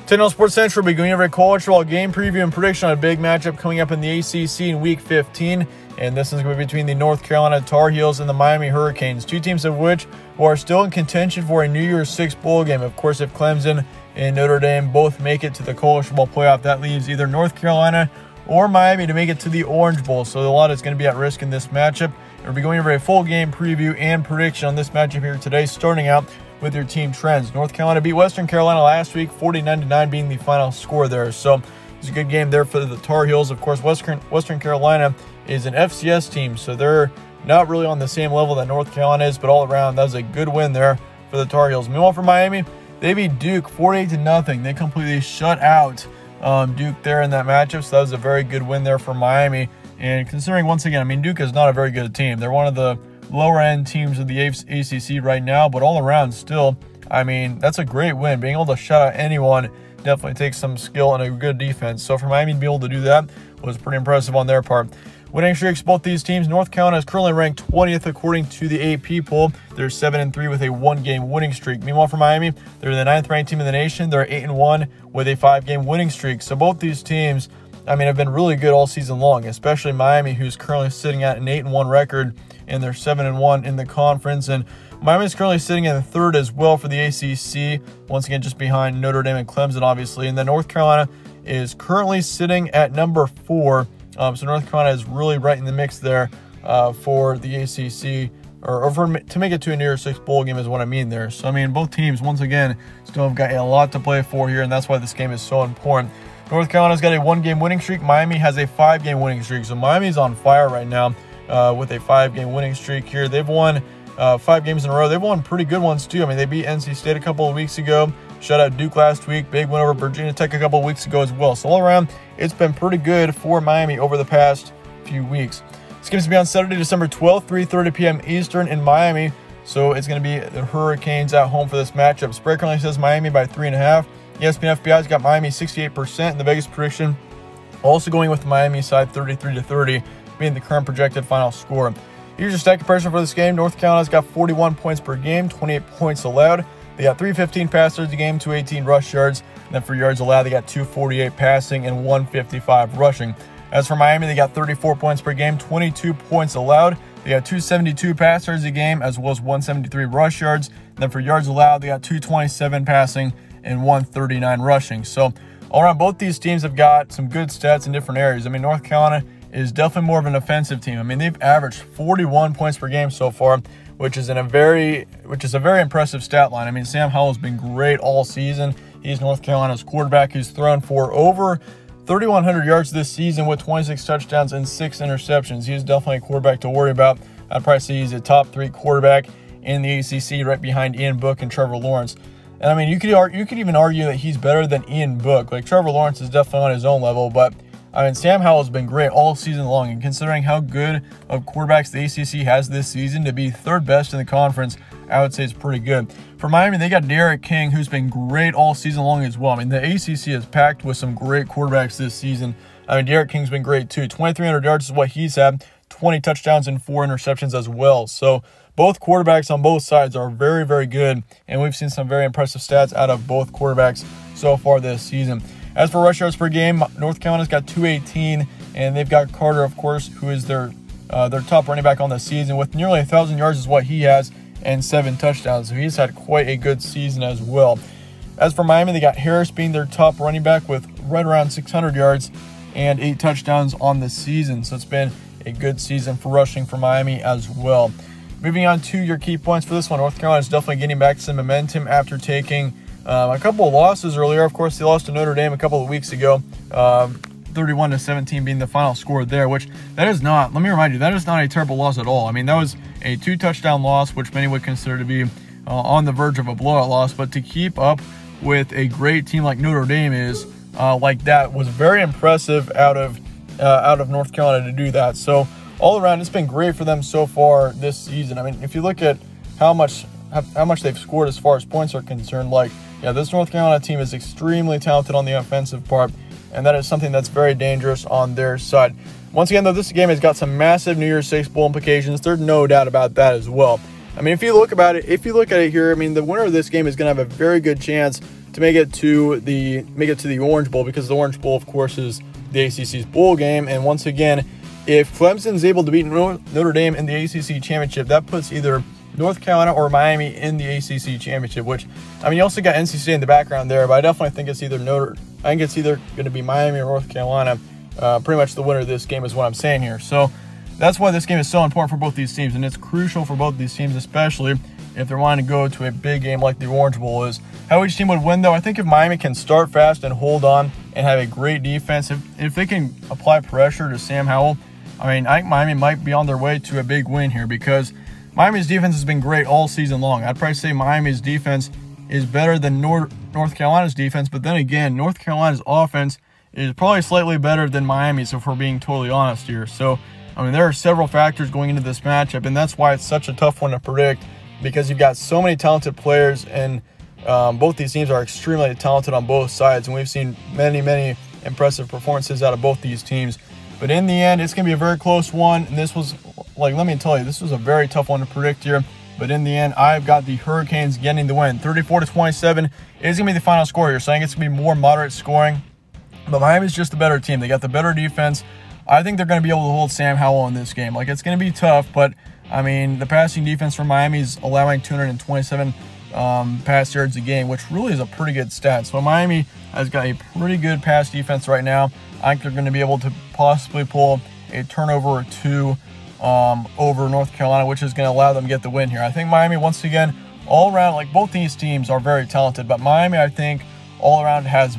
Tenno Sports Central will be going over a college football game preview and prediction on a big matchup coming up in the ACC in Week 15. And this is going to be between the North Carolina Tar Heels and the Miami Hurricanes, two teams of which are still in contention for a New Year's Six bowl game. Of course, if Clemson and Notre Dame both make it to the college football playoff, that leaves either North Carolina or Miami to make it to the Orange Bowl. So a lot is going to be at risk in this matchup. We'll be going over a full game preview and prediction on this matchup here today, starting out with your team trends. North Carolina beat Western Carolina last week, 49-9 being the final score there. So it's a good game there for the Tar Heels. Of course, Western Carolina is an FCS team, so they're not really on the same level that North Carolina is, but all around, that was a good win there for the Tar Heels. Meanwhile, for Miami, they beat Duke 48-0. They completely shut out Duke there in that matchup, so that was a very good win there for Miami. And considering, once again, I mean, Duke is not a very good team. They're one of the lower-end teams of the ACC right now, but all around still, I mean, that's a great win. Being able to shut out anyone definitely takes some skill and a good defense. So for Miami to be able to do that was pretty impressive on their part. Winning streaks, both these teams. North Carolina is currently ranked 20th according to the AP poll. They're 7-3 with a one-game winning streak. Meanwhile, for Miami, they're the 9th ranked team in the nation. They're 8-1 with a 5-game winning streak. So both these teams, I mean, have been really good all season long, especially Miami, who's currently sitting at an 8-1 record, and they're 7-1 in the conference. And Miami is currently sitting in third as well for the ACC, once again just behind Notre Dame and Clemson, obviously. And then North Carolina is currently sitting at number 4. So North Carolina is really right in the mix there for the ACC, to make it to a New Year's Six bowl game is what I mean there. So, I mean, both teams, once again, still have got a lot to play for here, and that's why this game is so important. North Carolina's got a 1-game winning streak. Miami has a 5-game winning streak. So Miami's on fire right now with a 5-game winning streak here. They've won 5 games in a row. They've won pretty good ones, too. I mean, they beat NC State a couple of weeks ago. Shut out Duke last week. Big win over Virginia Tech a couple of weeks ago as well. So all around, it's been pretty good for Miami over the past few weeks. This game is going to be on Saturday, December 12th, 3:30 p.m. Eastern in Miami. So it's going to be the Hurricanes at home for this matchup. Spread currently says Miami by 3.5. ESPN FPI's got Miami 68%, and the Vegas prediction also going with the Miami side 33-30, being the current projected final score. Here's your stat comparison for this game. North Carolina's got 41 points per game, 28 points allowed. They got 315 pass yards a game, 218 rush yards. And then for yards allowed, they got 248 passing and 155 rushing. As for Miami, they got 34 points per game, 22 points allowed. They got 272 pass yards a game, as well as 173 rush yards. And then for yards allowed, they got 227 passing and 139 rushing. So all around, both these teams have got some good stats in different areas. I mean, North Carolina is definitely more of an offensive team. I mean, they've averaged 41 points per game so far, which is a very impressive stat line. I mean, Sam Howell has been great all season. He's North Carolina's quarterback. He's thrown for over 3,100 yards this season with 26 touchdowns and 6 interceptions. He's definitely a quarterback to worry about. I'd probably say he's a top 3 quarterback in the ACC, right behind Ian Book and Trevor Lawrence. And I mean, you could even argue that he's better than Ian Book. Like, Trevor Lawrence is definitely on his own level, but I mean, Sam Howell has been great all season long, and considering how good of quarterbacks the ACC has this season, to be third best in the conference, I would say it's pretty good. For Miami, they got D'Eriq King, who's been great all season long as well. I mean, the ACC is packed with some great quarterbacks this season. I mean, D'Eriq King's been great too. 2,300 yards is what he's had, 20 touchdowns and 4 interceptions as well. So both quarterbacks on both sides are very, very good, and we've seen some very impressive stats out of both quarterbacks so far this season. As for rush yards per game, North Carolina's got 218, and they've got Carter, of course, who is their top running back on the season, with nearly 1,000 yards is what he has, and 7 touchdowns. So he's had quite a good season as well. As for Miami, they got Harris being their top running back with right around 600 yards and 8 touchdowns on the season. So it's been a good season for rushing for Miami as well. Moving on to your key points for this one, North Carolina is definitely getting back some momentum after taking a couple of losses earlier. Of course, they lost to Notre Dame a couple of weeks ago, 31-17 being the final score there, which that is not, let me remind you, that is not a terrible loss at all. I mean, that was a 2-touchdown loss, which many would consider to be on the verge of a blowout loss, but to keep up with a great team like Notre Dame is like that was very impressive out of North Carolina to do that. So all around, it's been great for them so far this season. I mean, if you look at how much they've scored as far as points are concerned, like, yeah, this North Carolina team is extremely talented on the offensive part, and that is something that's very dangerous on their side. Once again, though, this game has got some massive New Year's Six bowl implications. There's no doubt about that as well. I mean, if you look at it here, I mean, the winner of this game is going to have a very good chance to make it to the Orange Bowl, because the Orange Bowl, of course, is the ACC's bowl game. And once again, if Clemson's able to beat Notre Dame in the ACC championship, that puts either North Carolina or Miami in the ACC championship. Which, I mean, you also got NC State in the background there, but I definitely think it's either going to be Miami or North Carolina. Pretty much the winner of this game is what I'm saying here. So that's why this game is so important for both these teams, and it's crucial for both these teams, especially if they're wanting to go to a big game like the Orange Bowl is. How each team would win, though, I think if Miami can start fast and hold on and have a great defense, if they can apply pressure to Sam Howell, I mean, I think Miami might be on their way to a big win here, because Miami's defense has been great all season long. I'd probably say Miami's defense is better than North Carolina's defense, but then again, North Carolina's offense is probably slightly better than Miami's, if we're being totally honest here. So, I mean, there are several factors going into this matchup, and that's why it's such a tough one to predict, because you've got so many talented players, and both these teams are extremely talented on both sides, and we've seen many, many impressive performances out of both these teams. But in the end, it's going to be a very close one, and this was, like, let me tell you, this was a very tough one to predict here. But in the end, I've got the Hurricanes getting the win. 34-27 is going to be the final score here, so I think it's going to be more moderate scoring. But Miami's just the better team. They got the better defense. I think they're going to be able to hold Sam Howell in this game. Like, it's going to be tough, but, I mean, the passing defense for Miami is allowing 227 pass yards a game, which really is a pretty good stat. So Miami has got a pretty good pass defense right now. I think they're going to be able to possibly pull a turnover or two over North Carolina, which is going to allow them to get the win here. I think Miami, once again, all around, like, both these teams are very talented, but Miami, I think, all around has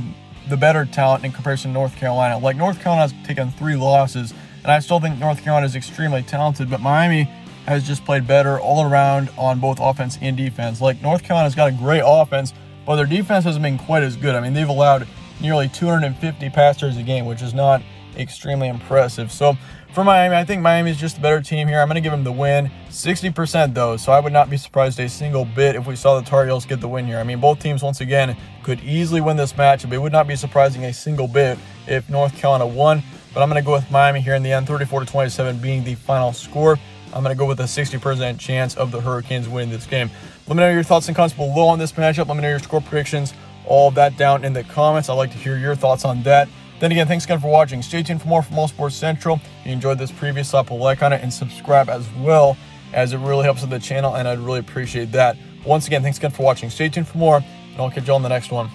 the better talent in comparison to North Carolina. Like, North Carolina's taken 3 losses, and I still think North Carolina is extremely talented, but Miami has just played better all around on both offense and defense. Like, North Carolina's got a great offense, but their defense hasn't been quite as good. I mean, they've allowed nearly 250 pass yards a game, which is not extremely impressive. So for Miami, I think Miami is just a better team here. I'm going to give them the win, 60% though, so I would not be surprised a single bit if we saw the Tar Heels get the win here. I mean, both teams, once again, could easily win this matchup. It would not be surprising a single bit if North Carolina won, but I'm going to go with Miami here in the end, 34-27 being the final score. I'm going to go with a 60% chance of the Hurricanes winning this game. Let me know your thoughts and comments below on this matchup. Let me know your score predictions, all of that down in the comments. I'd like to hear your thoughts on that. Then again, thanks again for watching. Stay tuned for more from All Sports Central. If you enjoyed this preview, slap a like on it and subscribe as well, as it really helps with the channel, and I'd really appreciate that. Once again, thanks again for watching. Stay tuned for more, and I'll catch you on the next one.